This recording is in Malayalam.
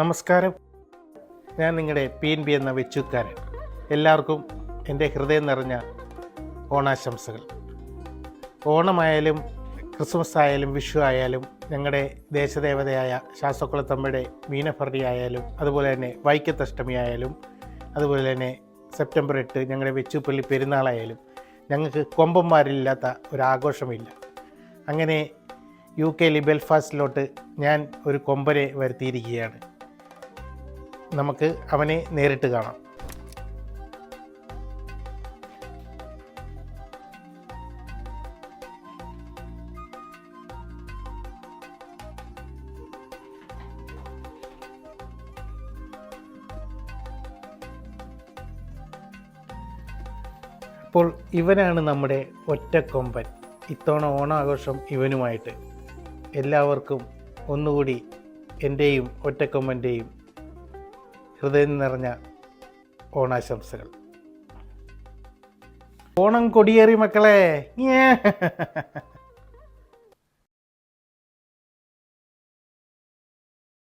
നമസ്കാരം. ഞാൻ നിങ്ങളുടെ PNB എന്ന വെച്ചുക്കാരൻ. എല്ലാവർക്കും എൻ്റെ ഹൃദയം നിറഞ്ഞ ഓണാശംസകൾ. ഓണമായാലും ക്രിസ്മസ് ആയാലും വിഷു ആയാലും ഞങ്ങളുടെ ദേശദേവതയായ ശാസ്തകുളത്തമ്മയുടെ മീനഭരണി ആയാലും അതുപോലെ തന്നെ വൈക്കത്തഷ്ടമി ആയാലും അതുപോലെ തന്നെ സെപ്റ്റംബർ 8 ഞങ്ങളുടെ വെച്ചുപള്ളി പെരുന്നാളായാലും ഞങ്ങൾക്ക് കൊമ്പന്മാരില്ലാത്ത ഒരാഘോഷമില്ല. അങ്ങനെ UK ബെൽഫാസ്റ്റിലോട്ട് ഞാൻ ഒരു കൊമ്പനെ വരുത്തിയിരിക്കുകയാണ്. നമുക്ക് അവനെ നേരിട്ട് കാണാം. അപ്പോൾ ഇവനാണ് നമ്മുടെ ഒറ്റക്കൊമ്പൻ. ഇത്തവണ ഓണാഘോഷം ഇവനുമായിട്ട്. എല്ലാവർക്കും ഒന്നുകൂടി എൻ്റെയും ഒറ്റക്കൊമ്പൻ്റെയും ഹൃദയം നിറഞ്ഞ ഓണാശംസകൾ. ഓണം കൊടിയേറി മക്കളെ.